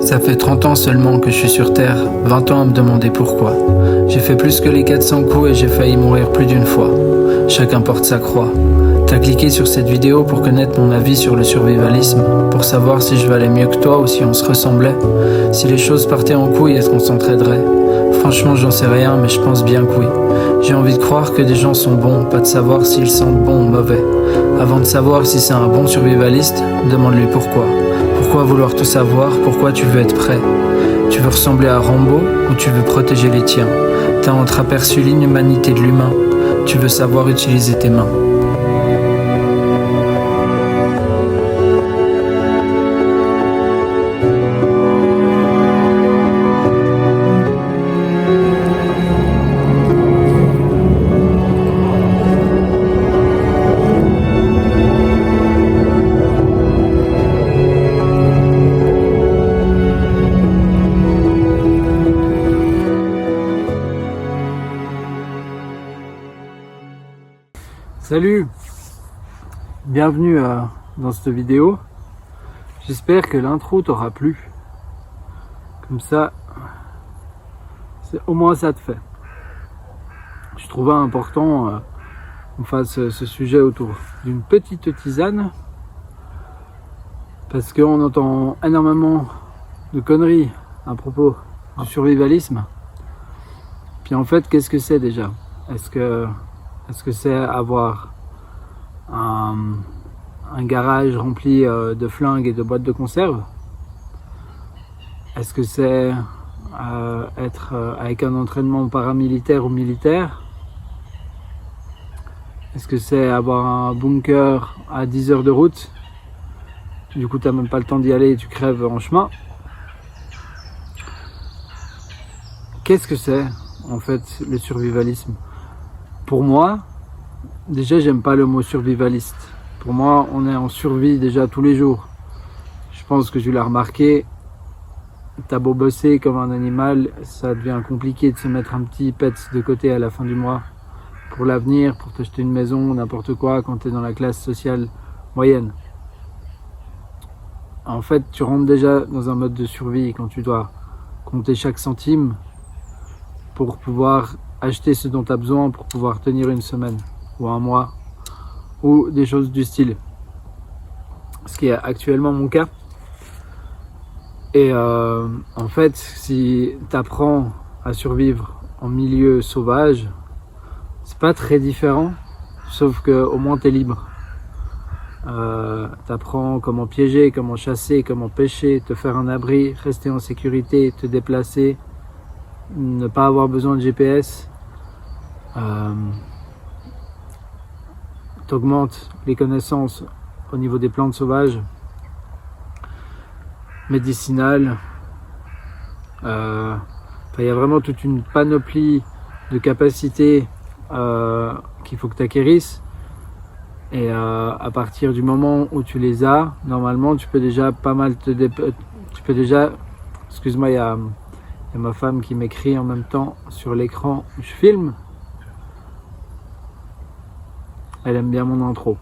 Ça fait 30 ans seulement que je suis sur Terre, 20 ans à me demander pourquoi. J'ai fait plus que les 400 coups et j'ai failli mourir plus d'une fois. Chacun porte sa croix. T'as cliqué sur cette vidéo pour connaître mon avis sur le survivalisme, pour savoir si je valais mieux que toi ou si on se ressemblait. Si les choses partaient en couille, est-ce qu'on s'entraiderait? Franchement, j'en sais rien, mais je pense bien que oui. J'ai envie de croire que des gens sont bons, pas de savoir s'ils sentent bons ou mauvais. Avant de savoir si c'est un bon survivaliste, demande-lui pourquoi. Pourquoi vouloir tout savoir? Pourquoi tu veux être prêt? Tu veux ressembler à Rambo ou tu veux protéger les tiens? T'as entreaperçu l'inhumanité de l'humain. Tu veux savoir utiliser tes mains. Salut, bienvenue dans cette vidéo. J'espère que l'intro t'aura plu. Comme ça, au moins ça te fait. Je trouvais important qu'on fasse ce sujet autour d'une petite tisane. Parce qu'on entend énormément de conneries à propos du survivalisme. Puis en fait, qu'est-ce que c'est déjà? Est-ce que c'est avoir un garage rempli de flingues et de boîtes de conserve? Est-ce que c'est être avec un entraînement paramilitaire ou militaire? Est-ce que c'est avoir un bunker à 10 heures de route? Du coup, tu n'as même pas le temps d'y aller et tu crèves en chemin. Qu'est-ce que c'est en fait le survivalisme? Pour moi, déjà j'aime pas le mot survivaliste. Pour moi, on est en survie déjà tous les jours. Je pense que tu l'as remarqué, t'as beau bosser comme un animal, ça devient compliqué de se mettre un petit pet de côté à la fin du mois pour l'avenir, pour t'acheter une maison, n'importe quoi, quand tu es dans la classe sociale moyenne. En fait, tu rentres déjà dans un mode de survie quand tu dois compter chaque centime pour pouvoir acheter ce dont tu as besoin pour pouvoir tenir une semaine ou un mois ou des choses du style, ce qui est actuellement mon cas. Et en fait, si tu apprends à survivre en milieu sauvage, c'est pas très différent, sauf que au moins tu es libre. Tu apprends comment piéger, comment chasser, comment pêcher, te faire un abri, rester en sécurité, te déplacer, ne pas avoir besoin de GPS. T'augmentes les connaissances au niveau des plantes sauvages, médicinales. Il y a vraiment toute une panoplie de capacités qu'il faut que tu acquérisses. Et à partir du moment où tu les as, normalement tu peux déjà pas mal excuse-moi, il y a ma femme qui m'écrit en même temps sur l'écran. Je filme. Elle aime bien mon intro.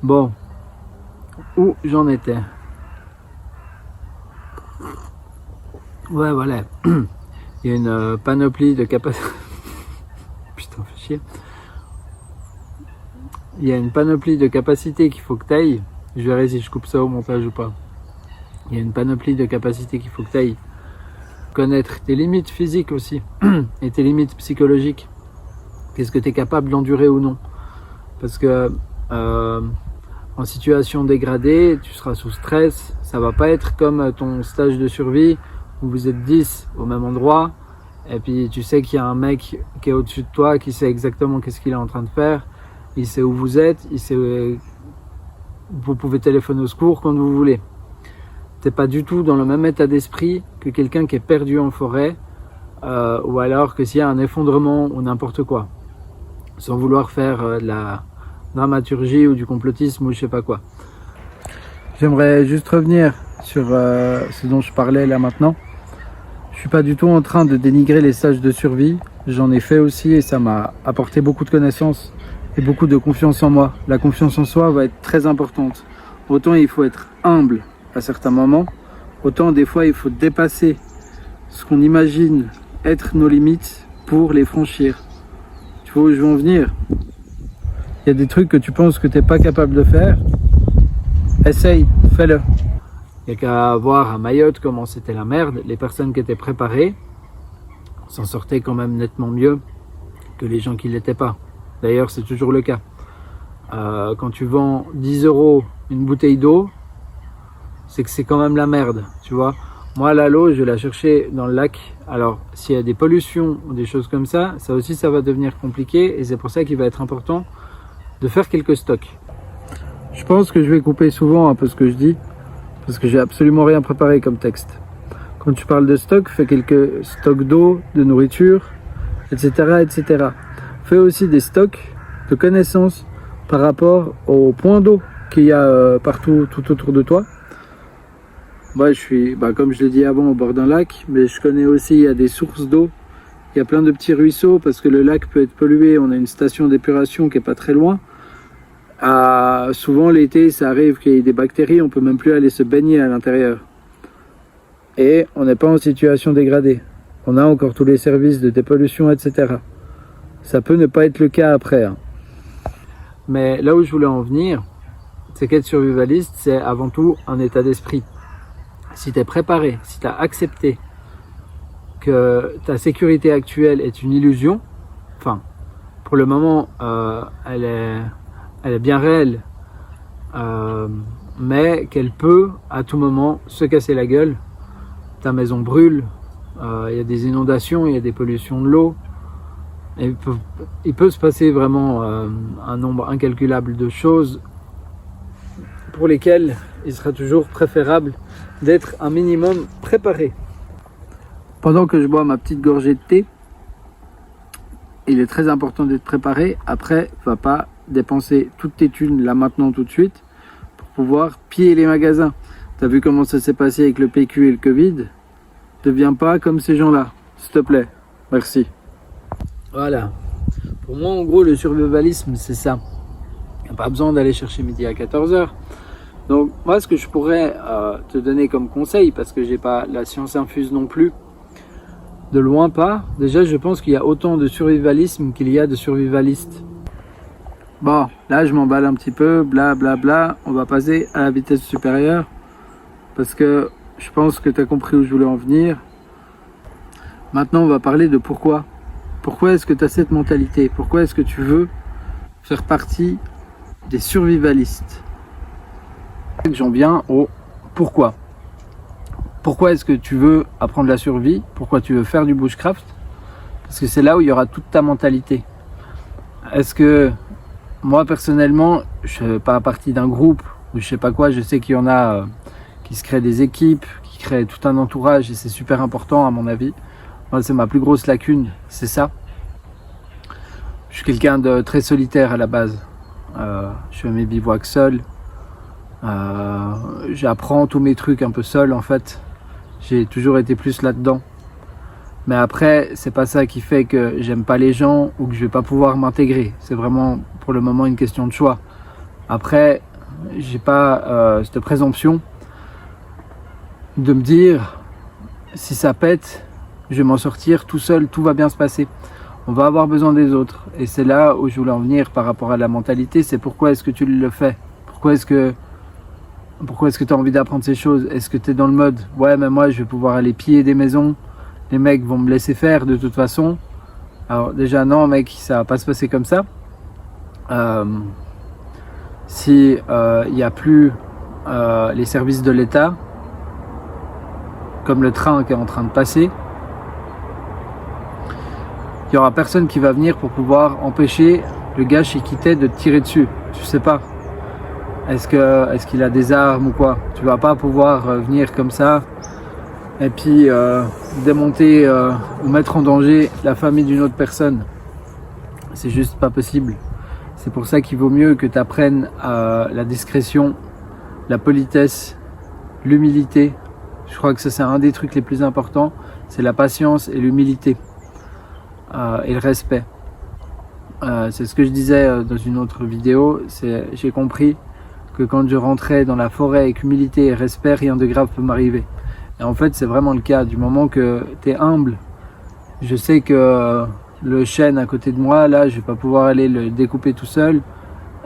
Bon, où j'en étais? Ouais, voilà. Il y a une panoplie de capacités. Putain, fais chier. Il y a une panoplie de capacités qu'il faut que tu ailles. Je verrai si je coupe ça au montage ou pas. Il y a une panoplie de capacités qu'il faut que tu ailles. Connaître tes limites physiques aussi et tes limites psychologiques. Qu'est-ce que tu es capable d'endurer ou non? Parce que en situation dégradée, tu seras sous stress. Ça va pas être comme ton stage de survie où vous êtes 10 au même endroit et puis tu sais qu'il y a un mec qui est au-dessus de toi, qui sait exactement qu'est-ce qu'il est en train de faire. Il sait où vous êtes, il sait vous pouvez téléphoner au secours quand vous voulez. T'es pas du tout dans le même état d'esprit que quelqu'un qui est perdu en forêt ou alors que s'il y a un effondrement ou n'importe quoi. Sans vouloir faire de la dramaturgie ou du complotisme ou je sais pas quoi. J'aimerais juste revenir sur ce dont je parlais là maintenant. Je suis pas du tout en train de dénigrer les stages de survie. J'en ai fait aussi et ça m'a apporté beaucoup de connaissances et beaucoup de confiance en moi. La confiance en soi va être très importante. Autant il faut être humble à certains moments, autant des fois il faut dépasser ce qu'on imagine être nos limites pour les franchir. Tu vois où je veux en venir? Il y a des trucs que tu penses que tu n'es pas capable de faire. Essaye, fais-le. Il n'y a qu'à voir à Mayotte comment c'était la merde. Les personnes qui étaient préparées s'en sortaient quand même nettement mieux que les gens qui ne l'étaient pas. D'ailleurs, c'est toujours le cas. Quand tu vends 10 € une bouteille d'eau, c'est que c'est quand même la merde, tu vois. Moi, l'eau, je vais la chercher dans le lac. Alors, s'il y a des pollutions ou des choses comme ça aussi, ça va devenir compliqué. Et c'est pour ça qu'il va être important de faire quelques stocks. Je pense que je vais couper souvent un peu ce que je dis, parce que j'ai absolument rien préparé comme texte. Quand tu parles de stock, fais quelques stocks d'eau, de nourriture, etc., etc. Fais aussi des stocks de connaissances par rapport aux points d'eau qu'il y a partout, tout autour de toi. Moi, je suis, comme je l'ai dit avant, au bord d'un lac, mais je connais aussi, il y a des sources d'eau. Il y a plein de petits ruisseaux parce que le lac peut être pollué. On a une station d'épuration qui est pas très loin. Souvent l'été, ça arrive qu'il y ait des bactéries, on peut même plus aller se baigner à l'intérieur. Et on n'est pas en situation dégradée. On a encore tous les services de dépollution, etc. Ça peut ne pas être le cas après. Mais là où je voulais en venir, c'est qu'être survivaliste, c'est avant tout un état d'esprit. Si tu es préparé, si tu as accepté que ta sécurité actuelle est une illusion, enfin, pour le moment, elle est bien réelle, mais qu'elle peut à tout moment se casser la gueule. Ta maison brûle, il y a des inondations, il y a des pollutions de l'eau. Il peut se passer vraiment un nombre incalculable de choses pour lesquelles il sera toujours préférable d'être un minimum préparé. Pendant que je bois ma petite gorgée de thé, il est très important d'être préparé. Après, va pas dépenser toutes tes thunes là maintenant tout de suite pour pouvoir piller les magasins. T'as vu comment ça s'est passé avec le PQ et le Covid? Deviens pas comme ces gens-là, s'il te plaît. Merci. Voilà. Pour moi, en gros, le survivalisme, c'est ça. Il n'y a pas besoin d'aller chercher midi à 14h. Donc, moi, ce que je pourrais te donner comme conseil, parce que j'ai pas la science infuse non plus, de loin pas, déjà, je pense qu'il y a autant de survivalisme qu'il y a de survivalistes. Bon, là, je m'emballe un petit peu, bla. On va passer à la vitesse supérieure, parce que je pense que tu as compris où je voulais en venir. Maintenant, on va parler de pourquoi. Pourquoi est-ce que tu as cette mentalité? Pourquoi est-ce que tu veux faire partie des survivalistes? J'en viens au pourquoi. Pourquoi est-ce que tu veux apprendre la survie? Pourquoi tu veux faire du bushcraft? Parce que c'est là où il y aura toute ta mentalité. Est-ce que moi personnellement, je ne fais pas partie d'un groupe ou je sais pas quoi, je sais qu'il y en a qui se créent des équipes, qui créent tout un entourage et c'est super important à mon avis. Moi, c'est ma plus grosse lacune, c'est ça. Je suis quelqu'un de très solitaire à la base. Je fais mes bivouacs seul. J'apprends tous mes trucs un peu seul en fait. J'ai toujours été plus là-dedans. Mais après, c'est pas ça qui fait que j'aime pas les gens ou que je vais pas pouvoir m'intégrer. C'est vraiment pour le moment une question de choix. Après, j'ai pas cette présomption de me dire si ça pète, je vais m'en sortir tout seul, tout va bien se passer. On va avoir besoin des autres. Et c'est là où je voulais en venir par rapport à la mentalité. C'est pourquoi est-ce que tu le fais? Pourquoi est-ce que tu as envie d'apprendre ces choses? Est-ce que tu es dans le mode ouais mais moi je vais pouvoir aller piller des maisons, les mecs vont me laisser faire de toute façon? Alors déjà non mec, ça va pas se passer comme ça. Si il n'y a plus les services de l'État, comme le train qui est en train de passer, il n'y aura personne qui va venir pour pouvoir empêcher le gars chez qui t'es de te tirer dessus. Tu sais pas. Est-ce qu'il a des armes ou quoi? Tu vas pas pouvoir venir comme ça et puis démonter ou mettre en danger la famille d'une autre personne. C'est juste pas possible. C'est pour ça qu'il vaut mieux que tu apprennes la discrétion, la politesse, l'humilité. Je crois que ça c'est un des trucs les plus importants. C'est la patience et l'humilité et le respect. C'est ce que je disais dans une autre vidéo. J'ai compris que quand je rentrais dans la forêt avec humilité et respect, rien de grave peut m'arriver. Et en fait, c'est vraiment le cas. Du moment que tu es humble, je sais que le chêne à côté de moi, là, je vais pas pouvoir aller le découper tout seul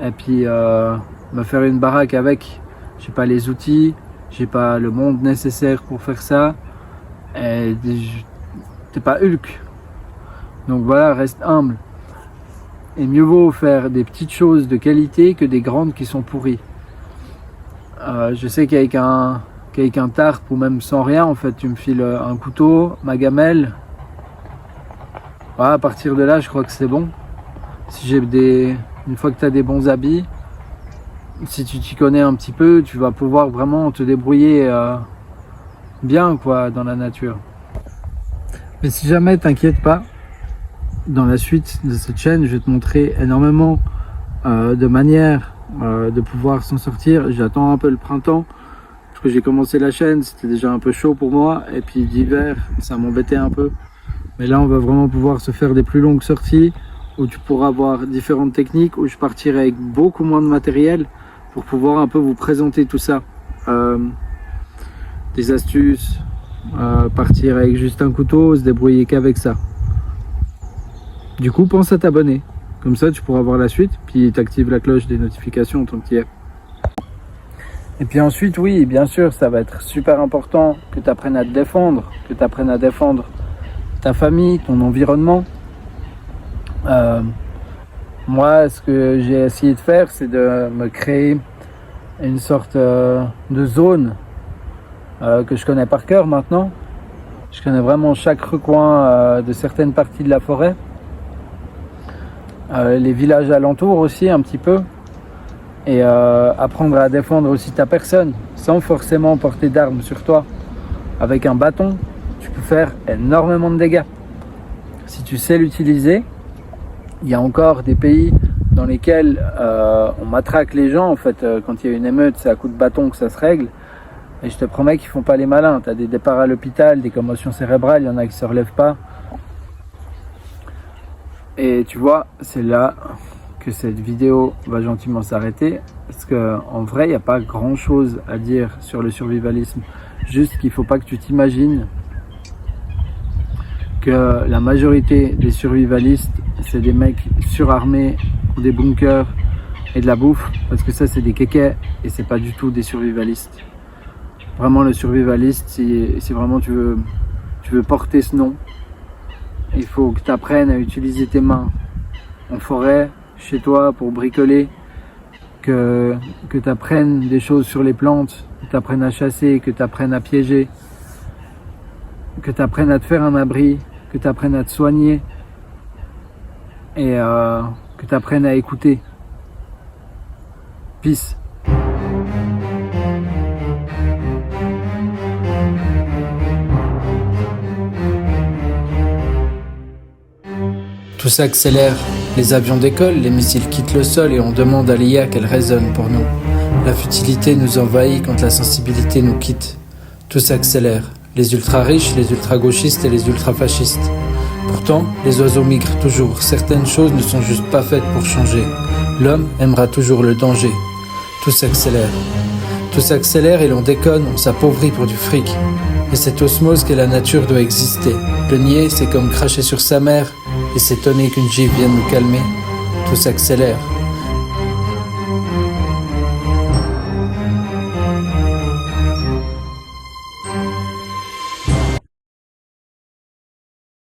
et puis me faire une baraque avec. J'ai pas les outils, j'ai pas le monde nécessaire pour faire ça. Et t'es pas Hulk. Donc voilà, reste humble. Et mieux vaut faire des petites choses de qualité que des grandes qui sont pourries. Je sais qu'avec un tarp ou même sans rien, en fait, tu me files un couteau, ma gamelle. Voilà, à partir de là, je crois que c'est bon. Si une fois que tu as des bons habits, si tu t'y connais un petit peu, tu vas pouvoir vraiment te débrouiller bien quoi dans la nature. Mais si jamais t'inquiète pas, dans la suite de cette chaîne, je vais te montrer énormément de manières de pouvoir s'en sortir. J'attends un peu le printemps parce que j'ai commencé la chaîne, c'était déjà un peu chaud pour moi et puis l'hiver ça m'embêtait un peu. Mais là on va vraiment pouvoir se faire des plus longues sorties où tu pourras avoir différentes techniques, où je partirai avec beaucoup moins de matériel pour pouvoir un peu vous présenter tout ça. Des astuces, partir avec juste un couteau, se débrouiller qu'avec ça. Du coup, pense à t'abonner. Comme ça, tu pourras voir la suite. Puis, tu actives la cloche des notifications tant que tu y es. Et puis ensuite, oui, bien sûr, ça va être super important que tu apprennes à te défendre. Que tu apprennes à défendre ta famille, ton environnement. Moi, ce que j'ai essayé de faire, c'est de me créer une sorte de zone que je connais par cœur maintenant. Je connais vraiment chaque recoin de certaines parties de la forêt. Les villages alentours aussi un petit peu. Et apprendre à défendre aussi ta personne sans forcément porter d'armes sur toi. Avec un bâton, tu peux faire énormément de dégâts. Si tu sais l'utiliser, il y a encore des pays dans lesquels on matraque les gens. En fait, quand il y a une émeute, c'est à coup de bâton que ça se règle. Et je te promets qu'ils font pas les malins. Tu as des départs à l'hôpital, des commotions cérébrales, il y en a qui se relèvent pas. Et tu vois, c'est là que cette vidéo va gentiment s'arrêter. Parce qu'en vrai, il n'y a pas grand chose à dire sur le survivalisme. Juste qu'il ne faut pas que tu t'imagines que la majorité des survivalistes, c'est des mecs surarmés, ou des bunkers et de la bouffe. Parce que ça, c'est des kékés et c'est pas du tout des survivalistes. Vraiment, le survivaliste, si vraiment tu veux porter ce nom, il faut que tu apprennes à utiliser tes mains en forêt, chez toi, pour bricoler, que tu apprennes des choses sur les plantes, que tu apprennes à chasser, que tu apprennes à piéger, que tu apprennes à te faire un abri, que tu apprennes à te soigner et que tu apprennes à écouter. Peace. Tout s'accélère, les avions décollent, les missiles quittent le sol et on demande à l'IA qu'elle résonne pour nous. La futilité nous envahit quand la sensibilité nous quitte. Tout s'accélère, les ultra-riches, les ultra-gauchistes et les ultra-fascistes. Pourtant, les oiseaux migrent toujours, certaines choses ne sont juste pas faites pour changer. L'homme aimera toujours le danger. Tout s'accélère. Tout s'accélère et l'on déconne, on s'appauvrit pour du fric. Et cette osmose qu'est la nature doit exister. Le nier, c'est comme cracher sur sa mère et s'étonner qu'une gifle vienne nous calmer. Tout s'accélère.